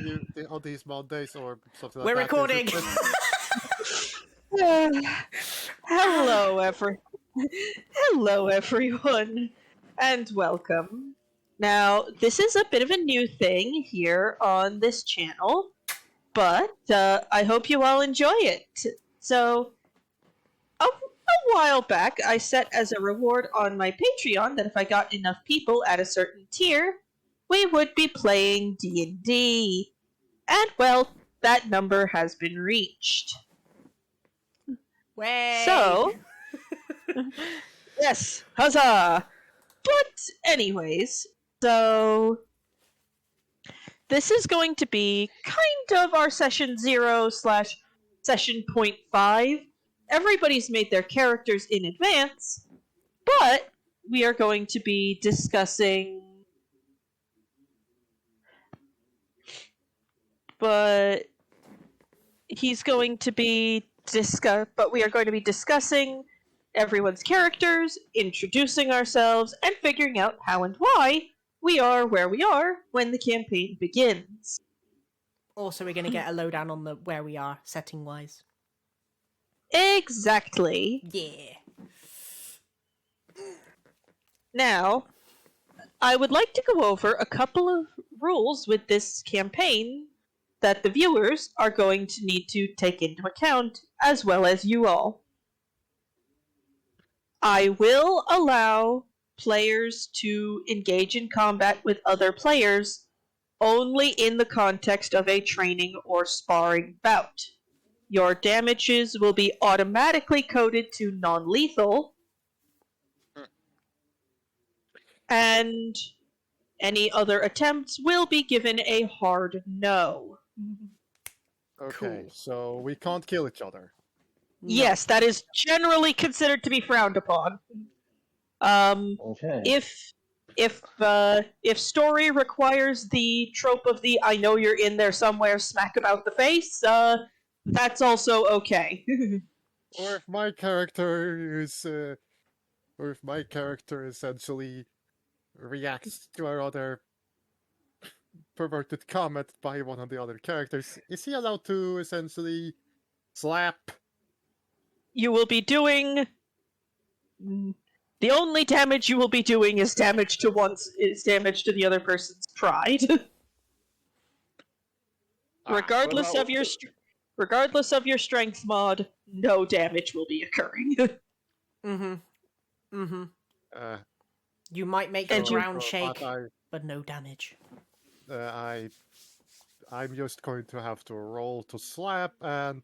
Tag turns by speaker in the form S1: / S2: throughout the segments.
S1: on these Mondays or something like
S2: We're
S1: that.
S2: recording!
S3: Hello, everyone, and welcome. Now, this is a bit of a new thing here on this channel, but I hope you all enjoy it. So, a while back, I set as a reward on my Patreon that if I got enough people at a certain tier, we would be playing D&D. And, well, that number has been reached.
S2: Way!
S3: So, yes, huzzah! But anyways, so this is going to be kind of our session 0 / session 0.5. Everybody's made their characters in advance, but we are going to be discussing... But we are going to be discussing everyone's characters, introducing ourselves, and figuring out how and why we are where we are when the campaign begins.
S2: Also, we're going to get a lowdown on the where we are, setting-wise.
S3: Exactly.
S2: Yeah.
S3: Now, I would like to go over a couple of rules with this campaign that the viewers are going to need to take into account, as well as you all. I will allow players to engage in combat with other players only in the context of a training or sparring bout. Your damages will be automatically coded to non-lethal, and any other attempts will be given a hard no.
S1: Okay,
S2: Cool.
S1: so we can't kill each other.
S2: No.
S3: Yes, that is generally considered to be frowned upon.
S4: Okay.
S3: If story requires the trope of the "I know you're in there somewhere" smack about the face, that's also okay.
S1: Or if my character essentially reacts to our other perverted comment by one of the other characters, is he allowed to essentially slap?
S3: You will be doing... The only damage you will be doing is damage to the other person's pride. Regardless of your strength mod, no damage will be occurring.
S2: You might make the
S3: And you-
S2: ground shake,
S1: But
S2: but no damage.
S1: I'm just going to have to roll to slap, and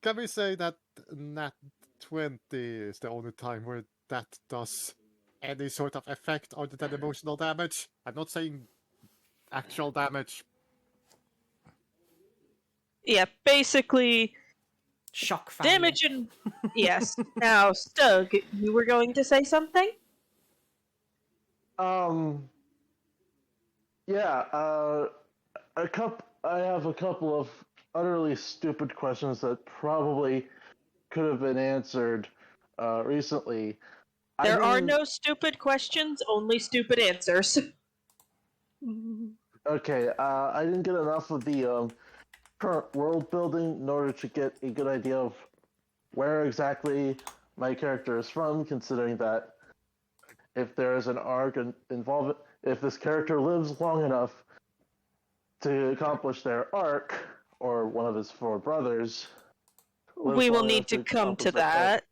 S1: can we say that nat 20 is the only time where that does any sort of effect other than emotional damage? I'm not saying actual damage.
S3: Yeah, basically,
S2: Shock value.
S3: damage and... Yes. Now, Stug, you were going to say something?
S4: Yeah, I have a couple of utterly stupid questions that probably could have been answered recently.
S3: There are no stupid questions, only stupid answers.
S4: Okay, I didn't get enough of the current world building in order to get a good idea of where exactly my character is from, considering that if there is an arc involved, if this character lives long enough to accomplish their arc, or one of his 4 brothers,
S3: We will need to come to that.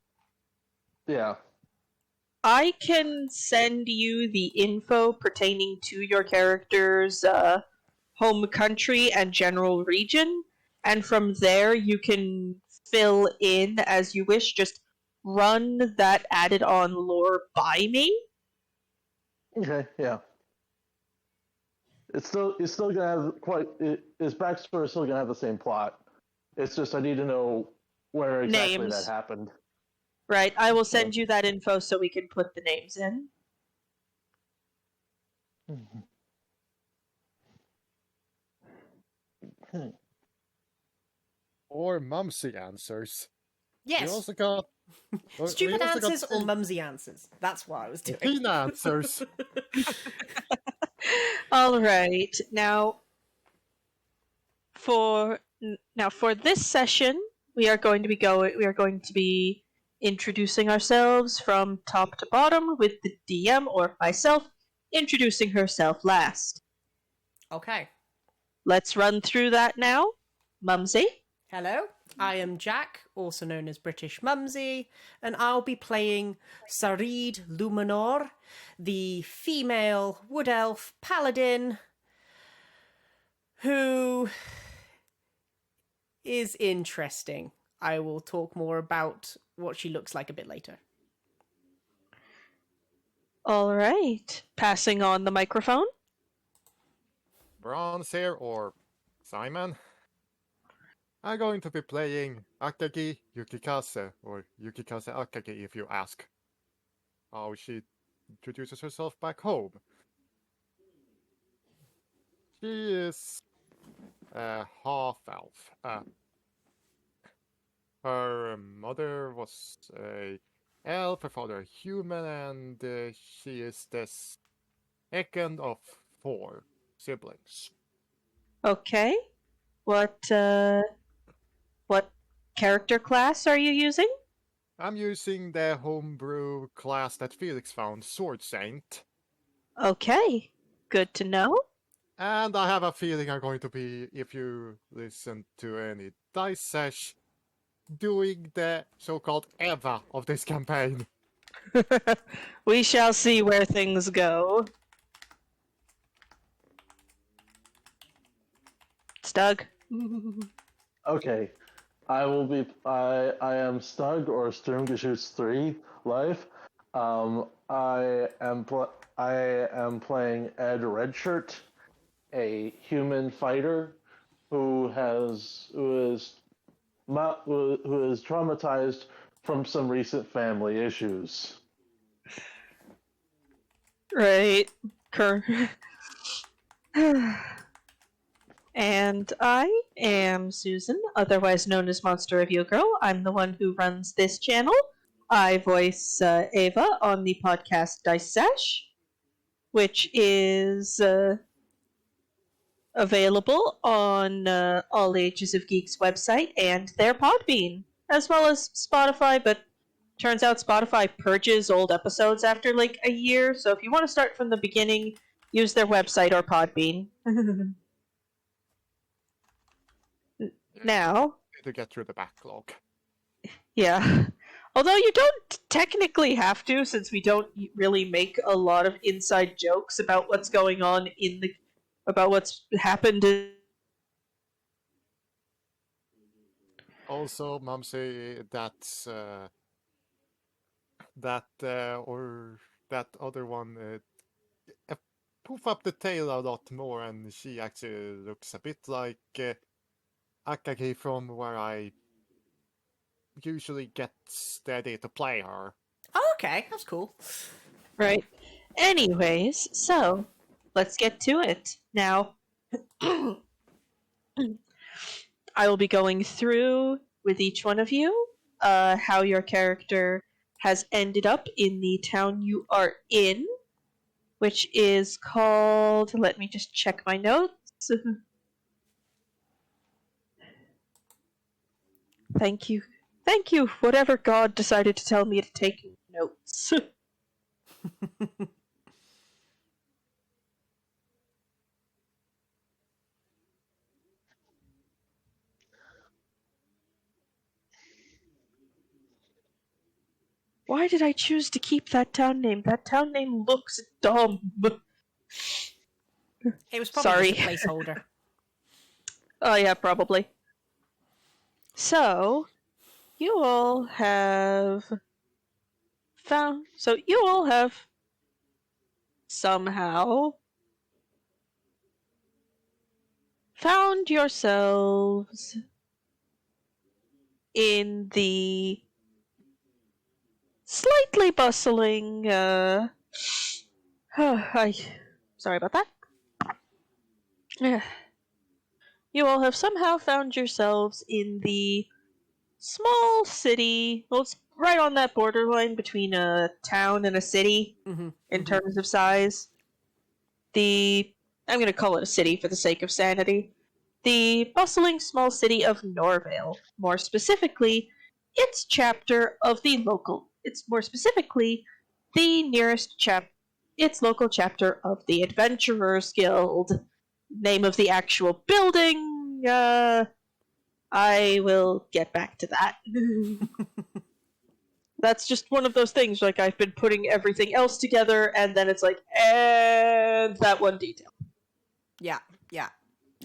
S4: Yeah.
S3: I can send you the info pertaining to your character's home country and general region, and from there you can fill in as you wish. Just run that added on lore by me.
S4: Okay, yeah. He's still gonna have his backstory is still gonna have the same plot. It's just I need to know where exactly
S3: Names.
S4: that happened.
S3: Right, I will send you that info so we can put the names in.
S1: Or Mumsy answers.
S2: Yes.
S1: We also got...
S2: Stupid
S1: we also got
S2: answers or mumsy answers. That's what I was doing.
S1: Tina answers.
S3: Alright, now, for this session, we are going to be introducing ourselves from top to bottom, with the DM or myself introducing herself last.
S2: Okay.
S3: Let's run through that now. Mumsy.
S2: Hello, I am Jack, also known as British Mumsy, and I'll be playing Sarid Luminor, the female wood elf paladin who is interesting. I will talk more about what she looks like a bit later.
S3: All right. Passing on the microphone.
S1: Bronze here, or Simon. I'm going to be playing Akagi Yukikase, or Yukikase Akagi if you ask. How she introduces herself back home. She is a half-elf. Her mother was a elf, her father a human, and she is the second of 4 siblings.
S3: Okay. What character class are you using?
S1: I'm using the homebrew class that Felix found, Sword Saint.
S3: Okay. Good to know.
S1: And I have a feeling I'm going to be, if you listen to any Dice Sesh, doing the so-called Eva of this campaign.
S3: We shall see where things go. Stug.
S4: Okay, I am Snug, or Sturmgeschütz 3 live. I am playing Ed Redshirt, a human fighter who is traumatized from some recent family issues.
S3: Right. And I am Susan, otherwise known as Monster Review Girl. I'm the one who runs this channel. I voice Ava on the podcast Dice Sesh, which is available on All Ages of Geeks website and their Podbean, as well as Spotify, but turns out Spotify purges old episodes after like a year, so if you want to start from the beginning, use their website or Podbean. Now,
S1: To get through the backlog.
S3: yeah. Although you don't technically have to, since we don't really make a lot of inside jokes about what's going on about what's happened.
S1: Also, Mumsy, that other one poof up the tail a lot more, and she actually looks a bit like Akagi from where I usually get steady to play her.
S2: Oh, okay, that's cool.
S3: Right. Anyways, so let's get to it. Now, I will be going through with each one of you how your character has ended up in the town you are in, which is called... Let me just check my notes. Thank you. Thank you, whatever God decided to tell me to take notes. Why did I choose to keep that town name? That town name looks dumb.
S2: It was probably
S3: Sorry.
S2: just a placeholder.
S3: Oh yeah, probably. So, you all have somehow found yourselves in the slightly bustling, sorry about that. You all have somehow found yourselves in the small city. Well, it's right on that borderline between a town and a city in terms of size. I'm going to call it a city for the sake of sanity. the bustling small city of Norvale. More specifically, its chapter of the local. It's more specifically the its local chapter of the Adventurers Guild. Name of the actual building. I will get back to that. That's just one of those things. Like I've been putting everything else together, and then it's like, and that one detail.
S2: Yeah.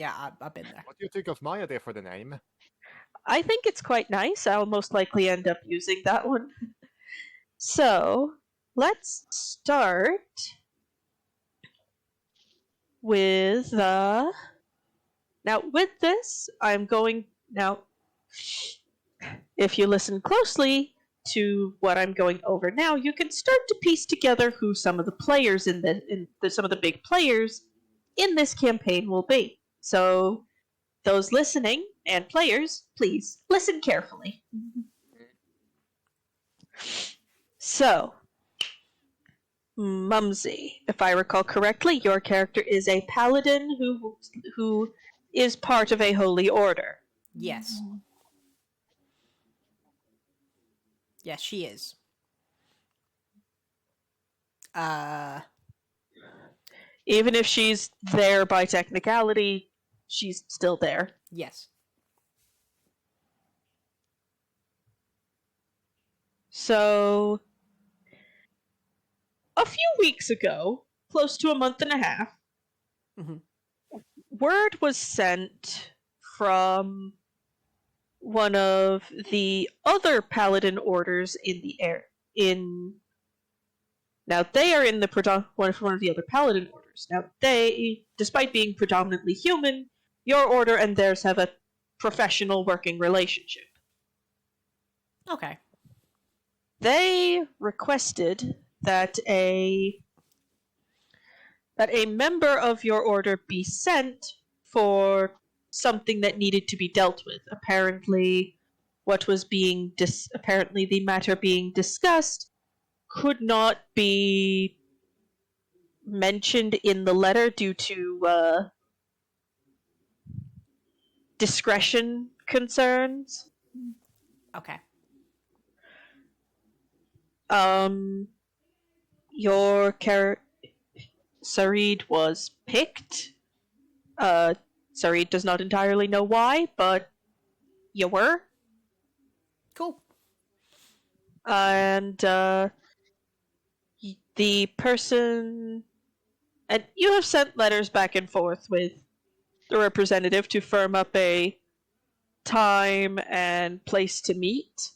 S2: I've been there.
S1: What do you think of my idea for the name?
S3: I think it's quite nice. I'll most likely end up using that one. So, let's start with now with this, I'm going now if you listen closely to what I'm going over now, you can start to piece together who some of the players some of the big players in this campaign will be. So, those listening and players, please listen carefully. So, Mumsy, if I recall correctly, your character is a paladin who is part of a holy order.
S2: Yes. Yes, she is.
S3: Even if she's there by technicality, she's still there.
S2: Yes.
S3: So, a few weeks ago, close to a month and a half, word was sent from one of the other paladin orders in the air. Now, they are in the one of the other paladin orders. Now, they, despite being predominantly human, your order and theirs have a professional working relationship.
S2: Okay.
S3: They requested that a member of your order be sent for something that needed to be dealt with. Apparently, apparently the matter being discussed could not be mentioned in the letter due to discretion concerns.
S2: Okay.
S3: Your character Sarid was picked. Sarid does not entirely know why, but you were.
S2: Cool.
S3: And the person, and you have sent letters back and forth with the representative to firm up a time and place to meet.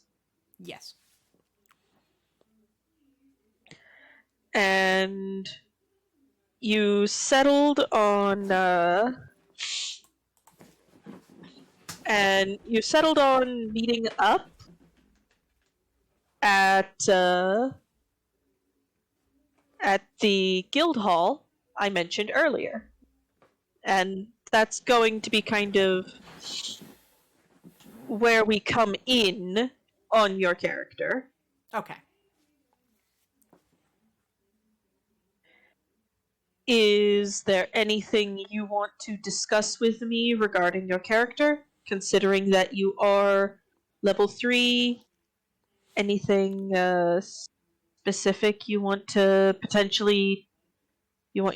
S2: Yes.
S3: And you settled on meeting up at the guild hall I mentioned earlier. And that's going to be kind of where we come in on your character.
S2: Okay.
S3: Is there anything you want to discuss with me regarding your character, considering that you are level 3? Anything specific you want your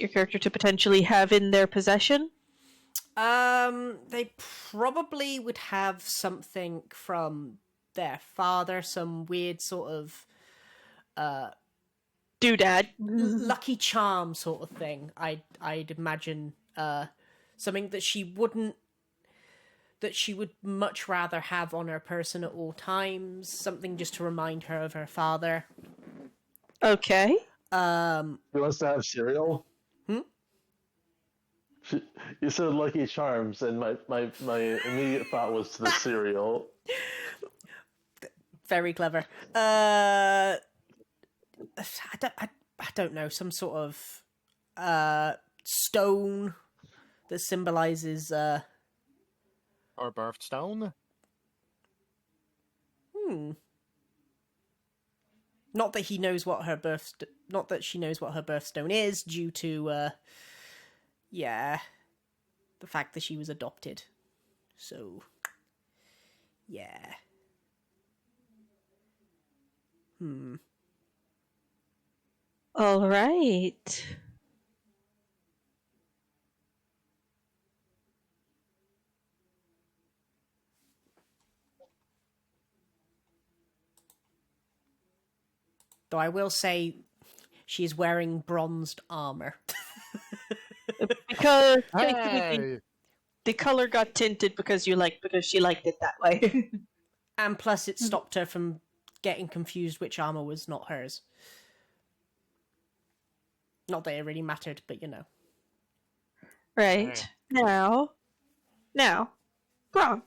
S3: character to potentially have in their possession?
S2: They probably would have something from their father, some weird sort of
S3: doodad,
S2: lucky charm sort of thing. I'd imagine something that she would much rather have on her person at all times, something just to remind her of her father.
S3: Okay.
S4: He wants to have cereal? You said Lucky Charms, and my immediate thought was to the cereal.
S2: Very clever. I don't know, some sort of stone that symbolizes
S1: Our birthstone?
S2: Not that he knows what her not that she knows what her birthstone is, due to the fact that she was adopted. So, yeah.
S3: All right.
S2: Though I will say she's wearing bronzed armor.
S3: Because basically
S1: Hey!
S3: the color got tinted because she liked it that way.
S2: And plus it stopped her from getting confused which armor was not hers. Not that it really mattered, but you know.
S3: Right. Now, Bronze.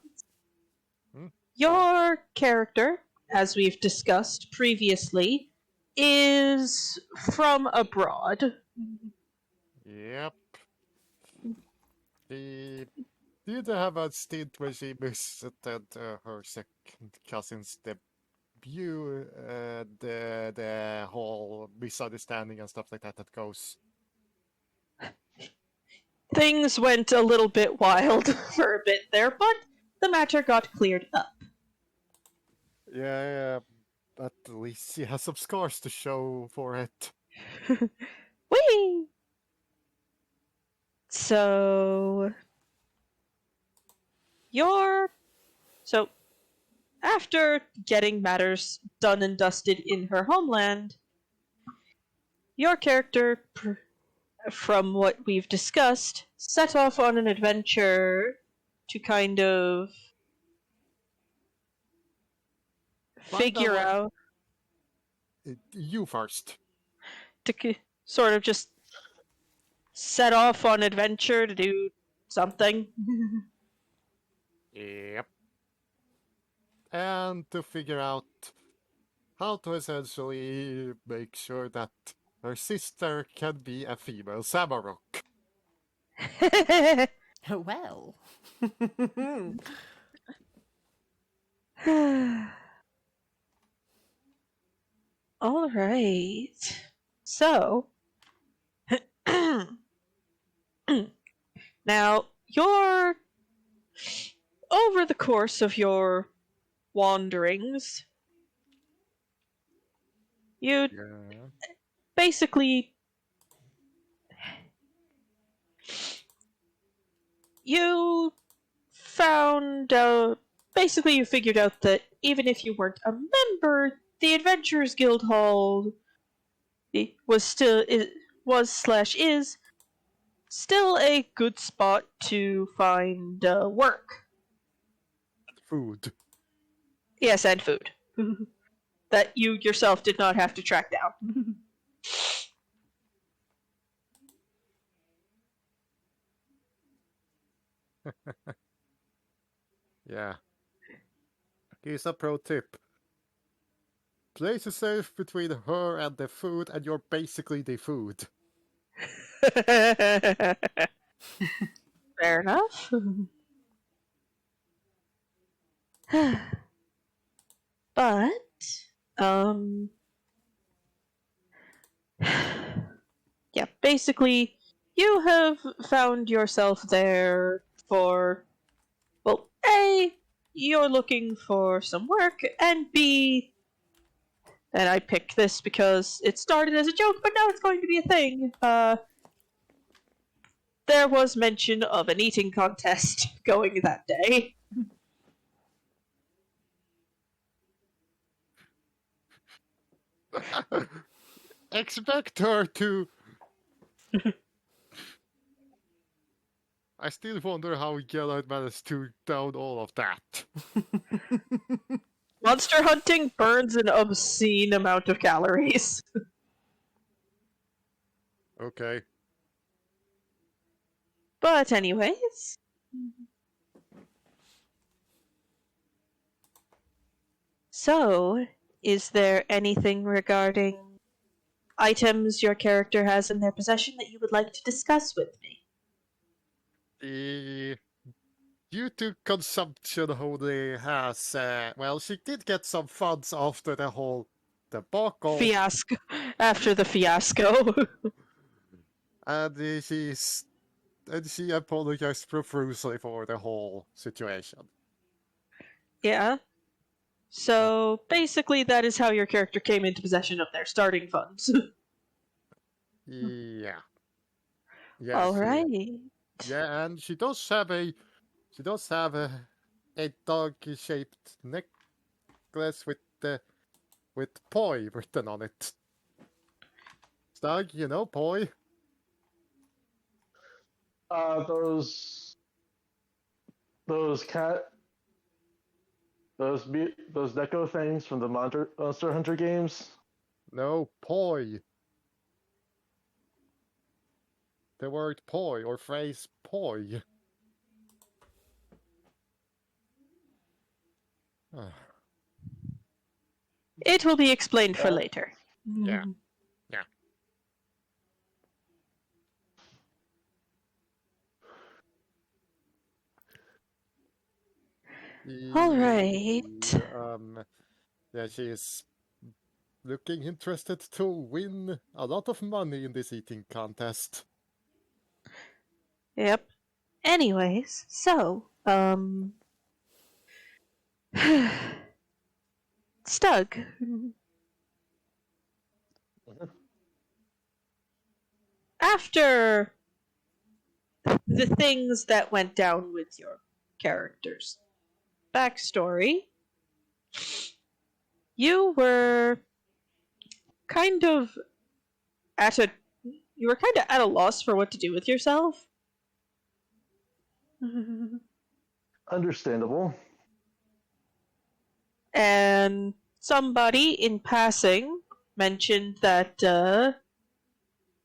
S1: Hmm?
S3: Your character, as we've discussed previously, is from abroad.
S1: Yep. She did have a stint where she visited her second cousin's debut, the whole misunderstanding and stuff like that goes.
S3: Things went a little bit wild for a bit there, but the matter got cleared up.
S1: Yeah, but at least she has some scars to show for it.
S3: Whee! So after getting matters done and dusted in her homeland, your character, from what we've discussed, set off on an adventure to kind of figure out,
S1: You first.
S3: to sort of just set off on adventure to do something.
S1: Yep. And to figure out how to essentially make sure that her sister can be a female Samarok.
S2: Well.
S3: All right. So, now, over the course of your wanderings, you
S1: Yeah.
S3: basically you figured out that even if you weren't a member, the Adventurers Guildhall is still a good spot to find work.
S1: Food.
S3: Yes, and food. That you yourself did not have to track down.
S1: Yeah. Here's a pro tip. Place yourself between her and the food, and you're basically the food.
S3: Fair enough. But, yeah, basically, you have found yourself there for, well, A, you're looking for some work, and B, and I picked this because it started as a joke, but now it's going to be a thing. There was mention of an eating contest going that day.
S1: Expect her to. I still wonder how Gellert managed to down all of that.
S3: Monster hunting burns an obscene amount of calories.
S1: Okay.
S3: But anyways. So, is there anything regarding items your character has in their possession that you would like to discuss with me?
S1: Due to consumption, Holy has. Well, she did get some funds after the whole debacle.
S3: Fiasco. After the fiasco.
S1: And she's and she apologized profusely for the whole situation.
S3: Yeah. So basically, that is how your character came into possession of their starting funds.
S1: Yeah. Yeah,
S3: All
S1: she-
S3: right.
S1: Yeah, and she does have a dog-shaped necklace with Poi written on it. Stag, you know Poi?
S4: Those Neko things from the Monster Hunter games.
S1: No, Poi. The word Poi or phrase Poi. Ah,
S3: It will be explained for
S4: Yeah.
S3: later.
S1: Yeah. Yeah.
S3: All right.
S1: Yeah, she is looking interested to win a lot of money in this eating contest.
S3: Yep. Anyways, so, Stug. After the things that went down with your characters' backstory, you were kind of at a loss for what to do with yourself.
S4: Understandable.
S3: And somebody in passing mentioned that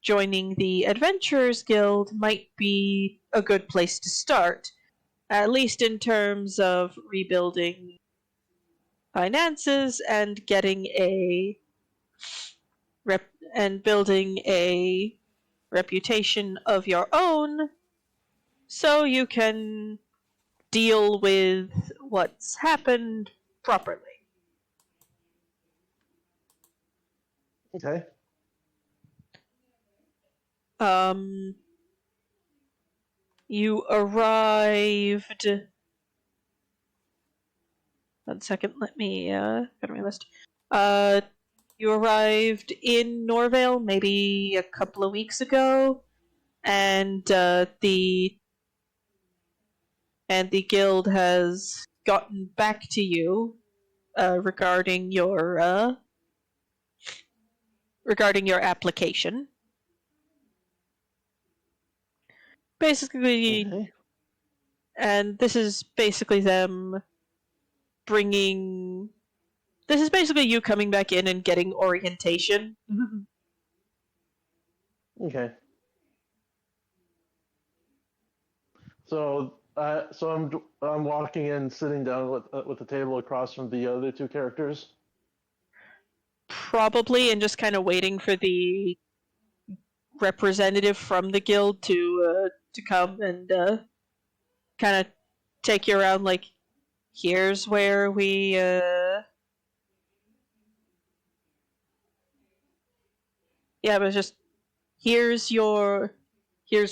S3: joining the Adventurers Guild might be a good place to start, at least in terms of rebuilding finances and getting building a reputation of your own, so you can deal with what's happened properly.
S4: Okay.
S3: You arrived. One second, let me go to my list. You arrived in Norvale maybe a couple of weeks ago, and the guild has gotten back to you regarding your application. Basically,
S4: Okay.
S3: and this is basically them bringing. This is basically you coming back in and getting orientation.
S4: Okay. So I'm walking in, sitting down with the table across from the other two characters.
S3: Probably, and just kind of waiting for the representative from the guild to come and kind of take you around. Like, here's where we yeah, but it's just here's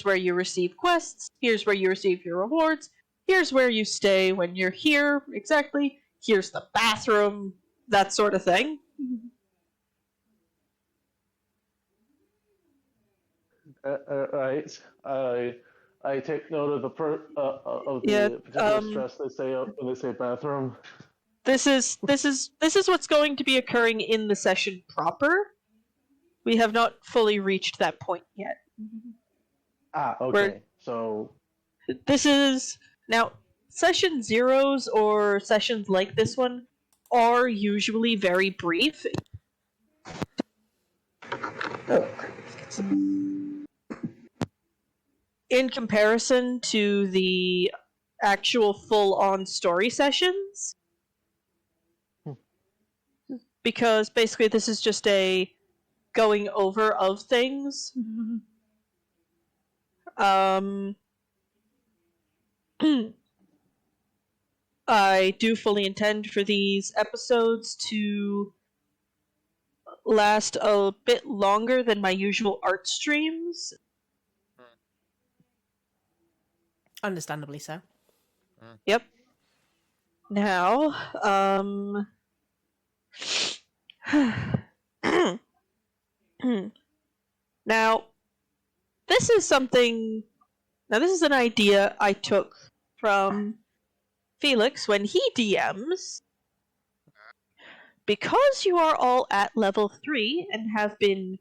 S3: where you receive quests, here's where you receive your rewards, here's where you stay when you're here exactly, here's the bathroom, that sort of thing.
S4: Right. I take note of the
S3: Yeah,
S4: particular stress they say when they say bathroom.
S3: This is what's going to be occurring in the session proper. We have not fully reached that point yet.
S4: Okay. So
S3: This is now session zeros or sessions like this one are usually very brief. In comparison to the actual full-on story sessions. Because basically this is just a going over of things. I do fully intend for these episodes to last a bit longer than my usual art streams.
S2: Understandably so.
S3: Yep. Now, now, this is something. Now, this is an idea I took from Felix when he DMs. Because you are all at level 3 and have been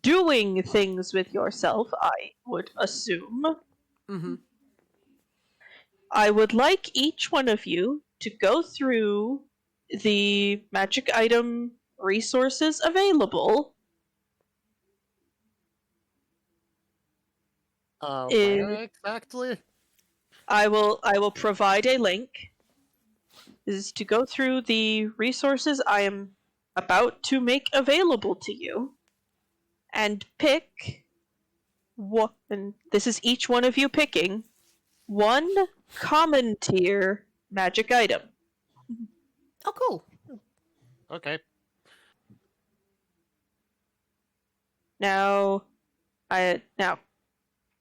S3: doing things with yourself, I would assume,
S2: Mm-hmm.
S3: I would like each one of you to go through the magic item resources available.
S1: Where exactly?
S3: I will provide a link. This is to go through the resources I am about to make available to you and pick what, and this is each one of you picking one common tier magic item.
S2: Oh, cool.
S1: Okay.
S3: Now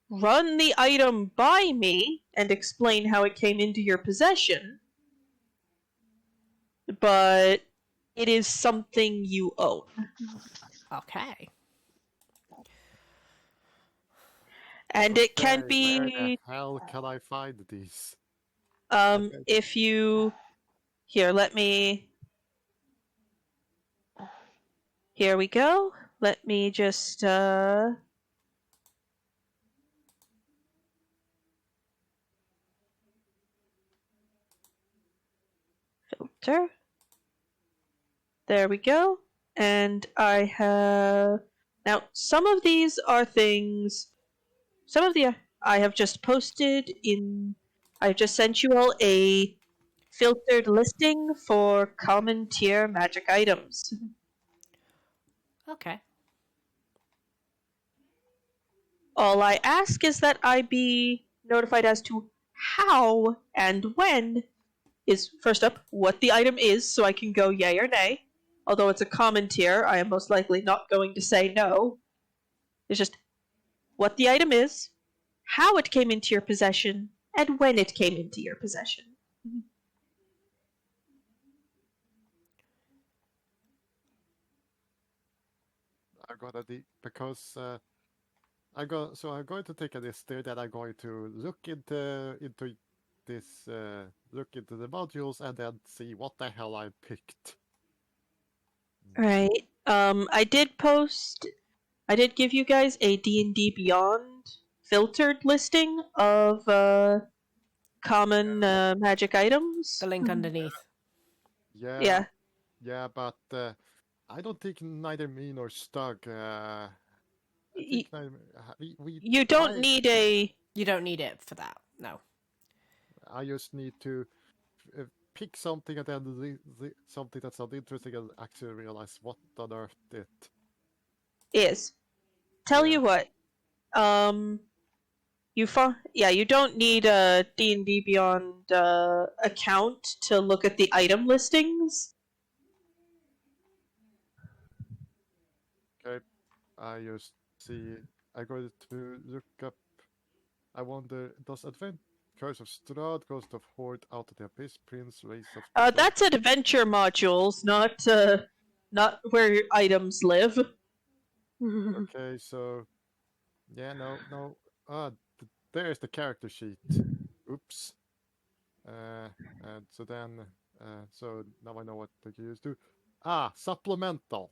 S3: run the item by me and explain how it came into your possession. But it is something you own.
S2: Okay.
S3: And it can
S1: Where
S3: be
S1: the hell can I find these?
S3: if you here, here we go. Let me just filter. There we go. And I have now some of these are things. Some of the I have just posted in. I've just sent you all a filtered listing for common tier magic items.
S2: Okay.
S3: All I ask is that I be notified as to how and when is first up what the item is, so I can go yay or nay. Although it's a common tier, I am most likely not going to say no. It's just what the item is, how it came into your possession, and when it came into your possession.
S1: I'm gonna because I'm going to take a list there that I'm going to look into this look into the modules and then see what the hell I picked.
S3: Right. I did give you guys a D&D Beyond filtered listing of common magic items.
S2: The link underneath.
S1: Yeah,
S3: Yeah.
S1: but I don't think neither me nor Stug. I think neither, we
S3: You don't
S1: I-
S3: need a
S2: You don't need it for that. No.
S1: I just need to pick something and then something that sounds interesting and actually realize what on earth it
S3: is. Tell
S1: Yeah.
S3: you what. You don't need a D&D Beyond account to look at the item listings.
S1: Okay, I just see. I go to look up. I wonder, does Advent Curse of Strahd, Ghost of Horde, Out of the Abyss, Prince, Race of
S3: That's adventure modules, not where your items live.
S1: Okay, so yeah, no. There's the character sheet. Oops. And so then, so now I know what to use to. Supplemental.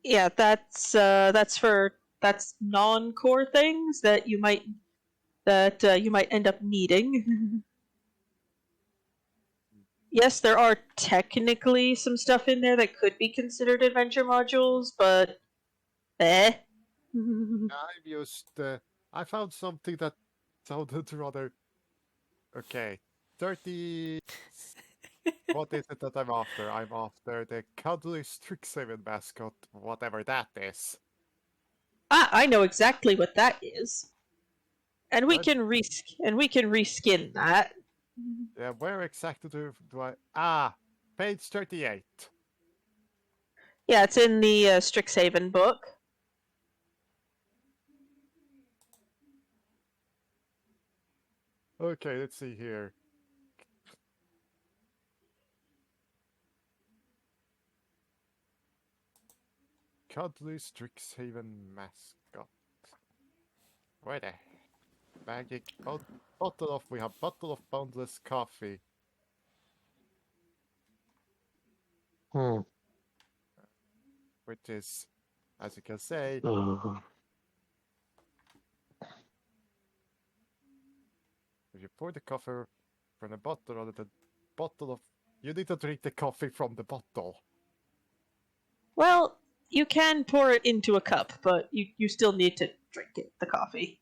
S3: Yeah, that's non-core things that you might end up needing. Yes, there are technically some stuff in there that could be considered adventure modules, but
S1: I I found something that sounded rather okay. 30. What is it that I'm after? I'm after the cuddly Strixhaven mascot, whatever that is.
S3: I know exactly what that is, and we
S1: What?
S3: can reskin that.
S1: Yeah, where exactly do I? Page 38.
S3: Yeah, it's in the Strixhaven book.
S1: Okay, let's see here. Cuddly Strixhaven mascot. Where the magic we have bottle of boundless coffee. Which is, as you can say, if you pour the coffee from the bottle or the bottle of, you need to drink the coffee from the bottle.
S3: Well, you can pour it into a cup, but you still need to drink it, the coffee.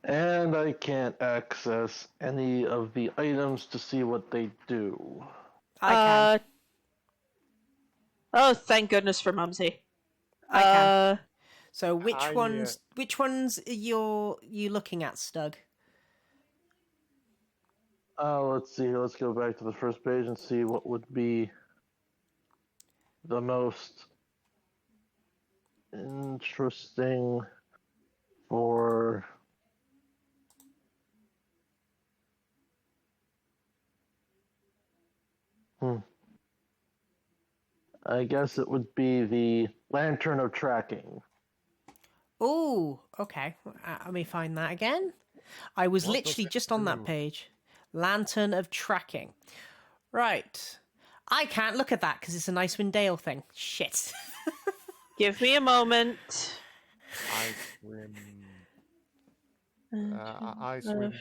S4: And I can't access any of the items to see what they do.
S2: I can.
S3: Oh, thank goodness for Mumsy.
S2: I can. So which
S1: I,
S2: ones are you looking at, Stug?
S4: Let's see. Let's go back to the first page and see what would be the most interesting for. I guess it would be the Lantern of Tracking.
S2: Oh, okay. Let me find that again. I was
S1: What
S2: literally
S1: does it
S2: just on that
S1: do?
S2: page. Lantern of Tracking. Right. I can't look at that because it's an Icewind Dale thing. Shit.
S3: Give me a moment.
S1: Icewind.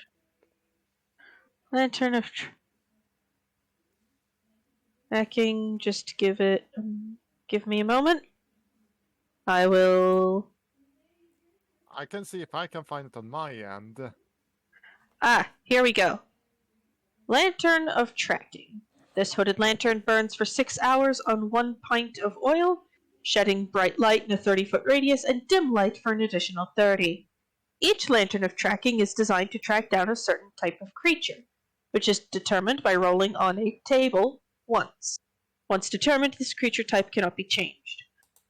S3: Lantern of Tracking. Just give me a moment. I will.
S1: I can see if I can find it on my end.
S3: Here we go. Lantern of Tracking. This hooded lantern burns for 6 hours on 1 pint of oil, shedding bright light in a 30-foot radius and dim light for an additional 30. Each lantern of tracking is designed to track down a certain type of creature, which is determined by rolling on a table once. Once determined, this creature type cannot be changed.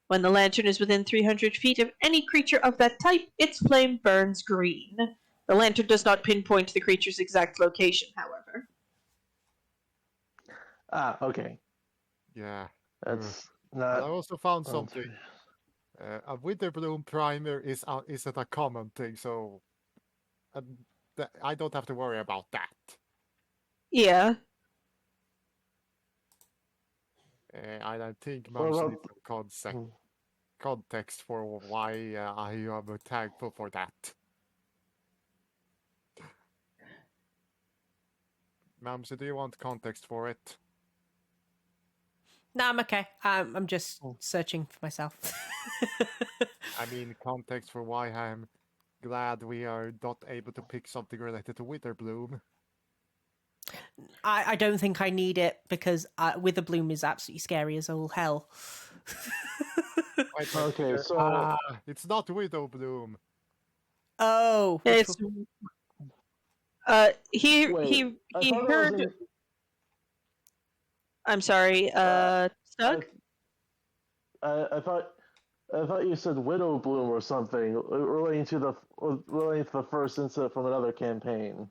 S3: When the lantern is within 300 feet of any creature of that type, its flame burns green. The lantern does not pinpoint the creature's exact location, however.
S4: Okay.
S1: Yeah.
S4: That's
S1: And I
S4: not.
S1: also found something. A Witherbloom primer isn't a common thing, so I don't have to worry about that.
S3: Yeah.
S1: I don't think
S4: What
S1: Mums
S4: about-
S1: needs some context for why I am thankful for that. Mumsy, do you want context for it?
S2: No, I'm okay. I'm just searching for myself.
S1: I mean, context for why I'm glad we are not able to pick something related to Witherbloom.
S2: I don't think I need it because Witherbloom is absolutely scary as all hell.
S1: Wait,
S4: Okay, so
S1: it's not Widowbloom.
S2: Oh,
S3: It's
S4: Wait,
S3: he
S4: I thought it was
S3: heard.
S4: in-
S3: I'm sorry, Snug?
S4: I thought you said Widow Bloom or something relating to the first incident from another campaign.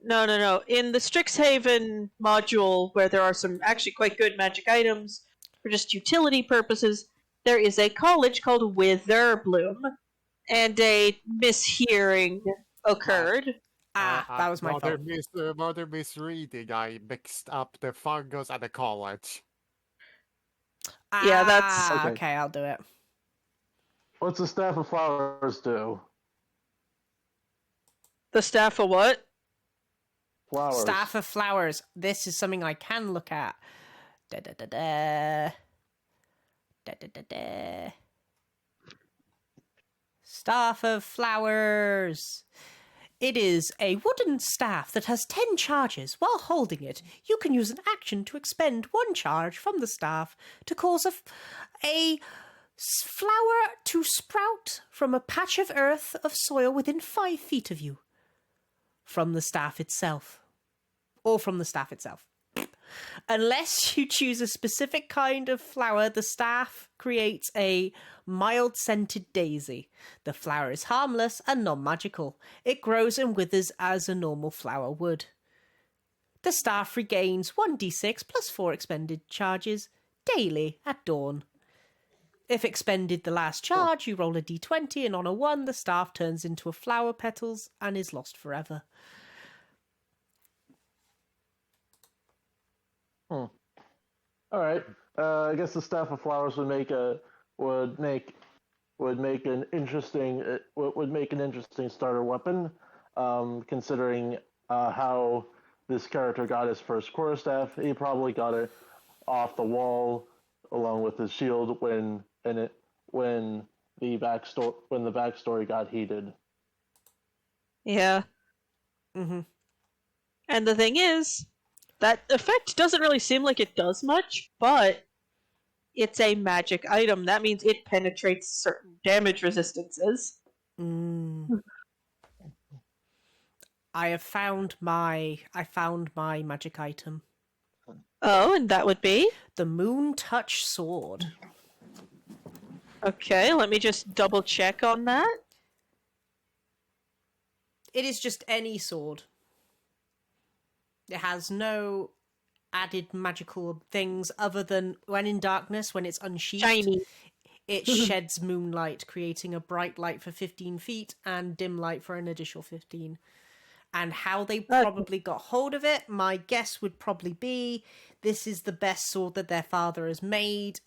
S3: No. In the Strixhaven module, where there are some actually quite good magic items for just utility purposes, there is a college called Witherbloom, and a mishearing occurred.
S2: that was my fault.
S1: Mother misreading. I mixed up the fungus and the college.
S3: Yeah, that's-
S4: Okay.
S2: Okay, I'll do it.
S4: What's the Staff of Flowers do?
S3: The staff of what?
S4: Flowers.
S2: Staff of Flowers. This is something I can look at. Da da da da. Da da da da. Staff of Flowers. It is a wooden staff that has 10 charges. While holding it, you can use an action to expend 1 charge from the staff to cause a flower to sprout from a patch of earth of soil within 5 feet of you. From the staff itself. Or from the staff itself. Unless you choose a specific kind of flower, the staff creates a mild scented daisy. The flower is harmless and non-magical. It grows and withers as a normal flower would. The staff regains 1d6 plus 4 expended charges daily at dawn. If expended the last charge, you roll a d20, and on a 1, the staff turns into a flower petals and is lost forever.
S4: All right. I guess the staff of flowers would make an interesting starter weapon, considering how this character got his first quarterstaff. He probably got it off the wall along with his shield when the backstory got heated.
S3: Yeah.
S2: Mm-hmm.
S3: And the thing is, that effect doesn't really seem like it does much, but it's a magic item. That means it penetrates certain damage resistances.
S2: I found my magic item.
S3: Oh, and that would be?
S2: The Moon Touch Sword.
S3: Okay, let me just double check on that.
S2: It is just any sword. It has no added magical things other than when in darkness, when it's unsheathed.
S3: Shiny.
S2: It sheds moonlight, creating a bright light for 15 feet and dim light for an additional 15. And how they probably got hold of it, my guess would probably be this is the best sword that their father has made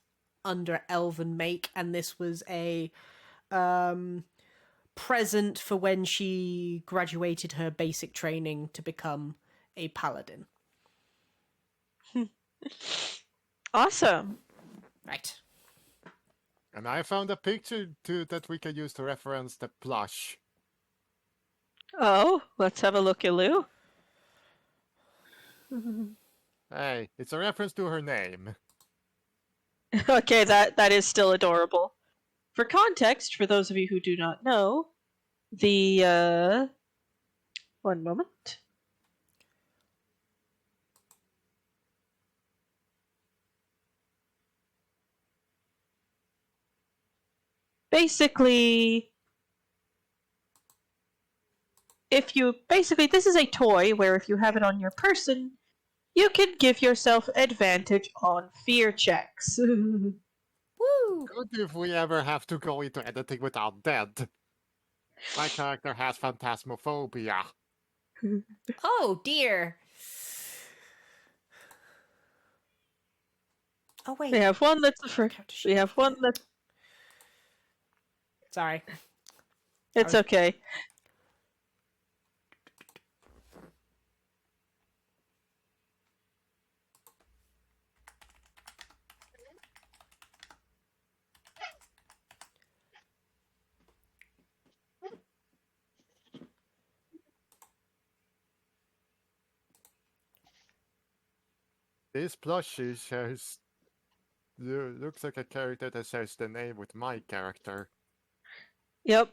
S2: under elven make, and this was a present for when she graduated her basic training to become a paladin.
S3: Awesome.
S2: Right.
S1: And I found a picture that we can use to reference the plush.
S3: Oh, let's have a look-a-loo.
S1: Hey, it's a reference to her name.
S3: Okay, that is still adorable. For context, for those of you who do not know, the one moment. Basically, this is a toy where if you have it on your person, you can give yourself advantage on fear checks.
S2: Woo!
S1: Good if we ever have to go into editing without dead. My character has phantasmophobia.
S2: Oh dear. Oh wait.
S3: We have one that's we have one that
S2: Sorry.
S3: it's okay.
S1: This plushie shares... looks like a character that shares the name with my character.
S3: Yep.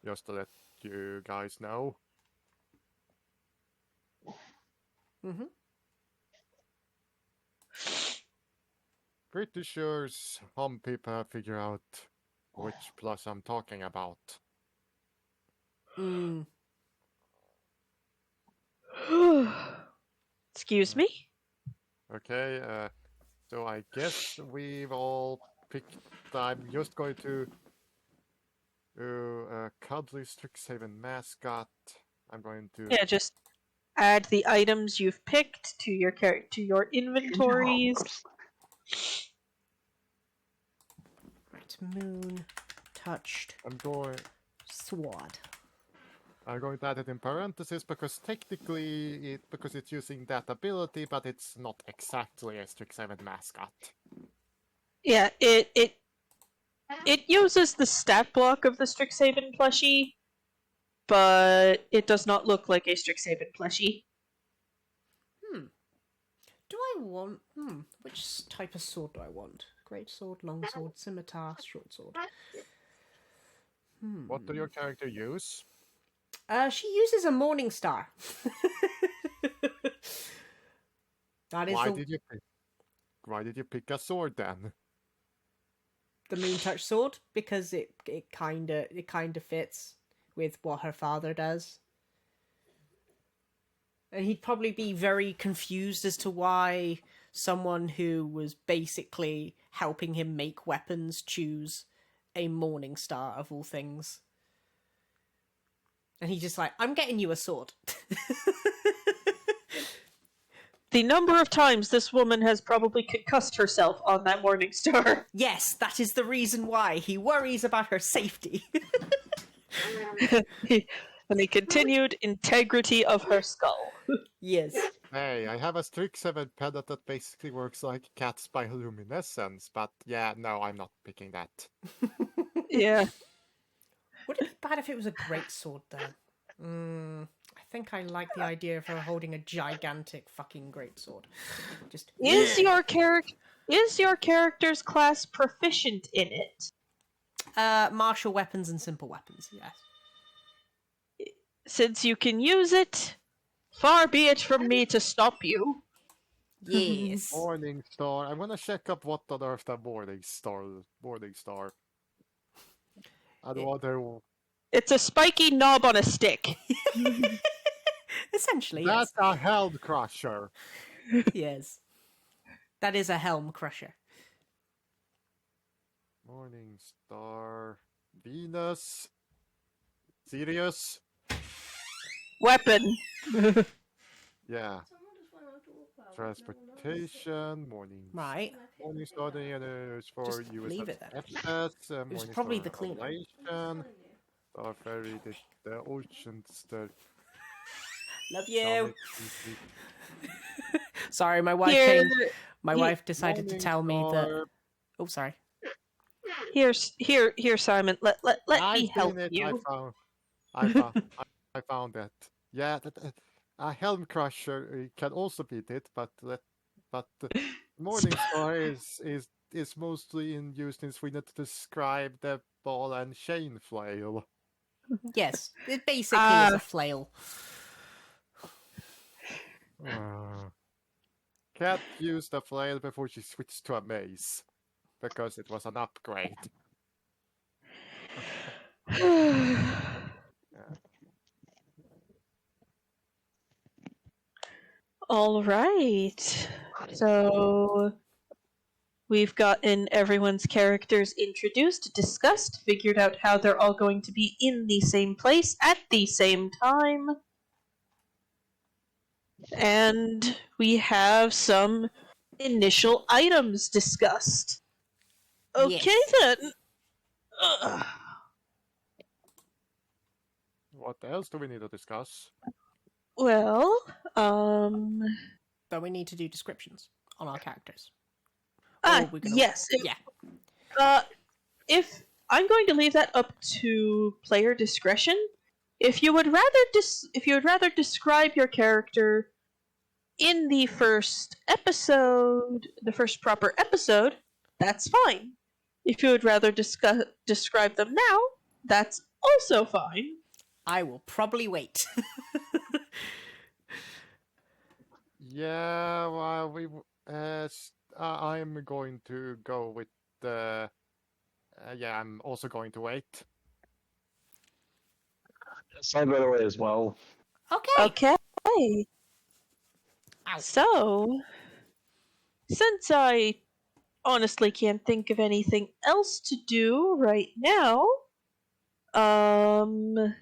S1: Just to let you guys know.
S2: Mm-hmm.
S1: Pretty sure some people figure out which plush I'm talking about.
S2: Mm.
S3: Excuse me?
S1: Okay, so I guess we've all picked... I'm just going to do a cuddly Strixhaven mascot. I'm going to...
S3: Yeah, just add the items you've picked to your inventories.
S2: Right, Moon Touched
S1: I'm going
S2: Sword.
S1: to add it in parentheses because technically because it's using that ability, but it's not exactly a Strixhaven mascot.
S3: Yeah, it uses the stat block of the Strixhaven plushie, but it does not look like a Strixhaven plushie.
S2: Do I want... which type of sword do I want? Great sword, long sword, scimitar, short sword.
S1: What do your character use?
S2: She uses a morning star. That is
S1: Why did you pick a sword then?
S2: the Moon Touch sword because it kind of fits with what her father does. And he'd probably be very confused as to why someone who was basically helping him make weapons choose a Morning Star of all things. And he's just like, I'm getting you a sword.
S3: The number of times this woman has probably concussed herself on that Morning Star.
S2: Yes, that is the reason why he worries about her safety.
S3: And the continued integrity of her skull.
S2: Yes.
S1: Hey, I have a Strixhaven pendant that basically works like cat's bioluminescence, but yeah, no, I'm not picking that.
S3: Yeah.
S2: Would it be bad if it was a great sword, though? I think I like the idea of her holding a gigantic fucking great sword. Just
S3: Is your character's class proficient in it?
S2: martial weapons and simple weapons, yes.
S3: Since you can use it, far be it from me to stop you.
S2: Yes.
S1: Morning Star. I'm gonna check up what on earth a Morning Star. I'd
S2: Yeah.
S1: rather.
S3: It's a spiky knob on a stick.
S2: Essentially, yes.
S1: That's a Helm Crusher.
S2: Yes. That is a helm crusher.
S1: Morning Star. Venus. Sirius.
S3: Weapon.
S1: Yeah. Transportation. Morning.
S2: Right.
S1: Morning Star. The is for
S2: Just
S1: you
S2: leave
S1: as
S2: it then.
S1: FS.
S2: was probably the cleaner.
S1: Star Ferry. The oceans. The
S2: Love you.
S1: Sonic,
S2: Sorry, my wife
S3: Here,
S2: came. My wife decided to
S1: Morning
S2: tell me that.
S1: Star.
S2: Oh, sorry.
S3: here, Simon. Let
S1: I've
S3: me help
S1: seen it.
S3: you.
S1: I found that. Yeah, a Helm Crusher can also beat it, but Morning Star is mostly used in Sweden to describe the ball and chain flail.
S2: Yes, it basically is a flail.
S1: Cat used the flail before she switched to a mace because it was an upgrade.
S3: All right. So we've gotten everyone's characters introduced, discussed, figured out how they're all going to be in the same place at the same time. And we have some initial items discussed. Okay
S2: Yes.
S3: then. Ugh.
S1: What else do we need to discuss?
S3: Well,
S2: But we need to do descriptions on our characters. Or we're gonna-
S3: yes.
S2: Yeah.
S3: If I'm going to leave that up to player discretion. If you would rather describe your character in the first episode, the first proper episode, that's fine. If you would rather describe them now, that's also fine.
S2: I will probably wait.
S1: Yeah, well, I'm going to go with the. Yeah, I'm also going to wait.
S4: Side by the way as well.
S2: Okay.
S3: Okay.
S2: Ow.
S3: So, since I honestly can't think of anything else to do right now, and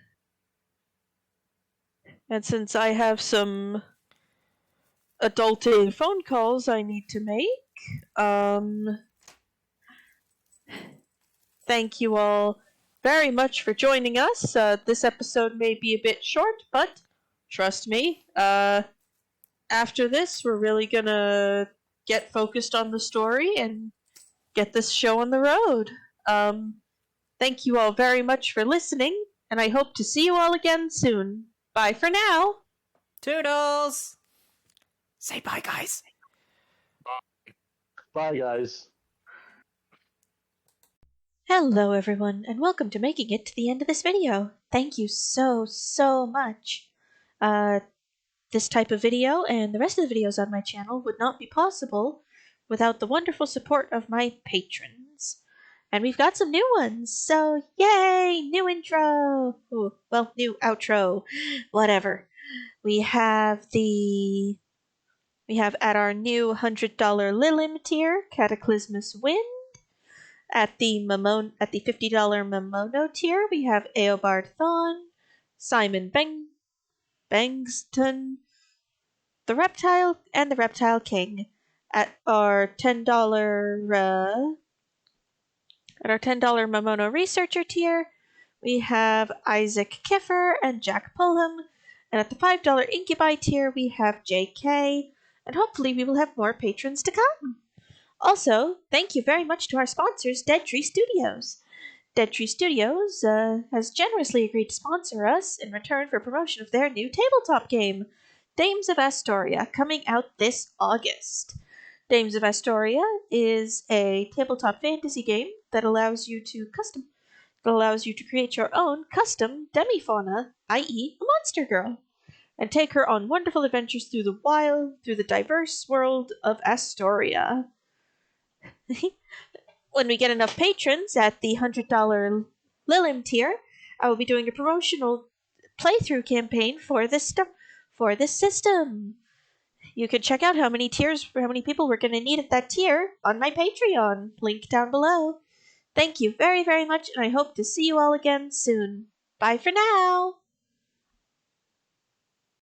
S3: since I have some adulting phone calls I need to make, thank you all very much for joining us. This episode may be a bit short, but trust me, after this, we're really gonna get focused on the story and get this show on the road. Thank you all very much for listening, and I hope to see you all again soon. Bye for now.
S2: Toodles! Say bye, guys.
S4: Bye, guys.
S3: Hello everyone, and welcome to making it to the end of this video. Thank you so much. this type of video and the rest of the videos on my channel would not be possible without the wonderful support of my patrons. And we've got some new ones, so yay! New intro! Ooh, well, new outro. Whatever. We have at our new $100 Lilim tier, Cataclysmus Wind. At the $50 Momono tier, we have Eobard Thawne, Simon Bangston, the Reptile, and the Reptile King. At our $10 Momono Researcher tier, we have Isaac Kiffer and Jack Pullham. And at the $5 Incubi tier, we have JK. And hopefully we will have more patrons to come. Also, thank you very much to our sponsors, Dead Tree Studios. Dead Tree Studios has generously agreed to sponsor us in return for promotion of their new tabletop game, Dames of Astoria, coming out this August. Dames of Astoria is a tabletop fantasy game that allows you to create your own custom demi-fauna, i.e. a monster girl, and take her on wonderful adventures through the diverse world of Astoria. When we get enough patrons at the $100 Lilim tier, I will be doing a promotional playthrough campaign for this system. You can check out how many people we're going to need at that tier on my Patreon, link down below. Thank you very, very much, and I hope to see you all again soon. Bye for now!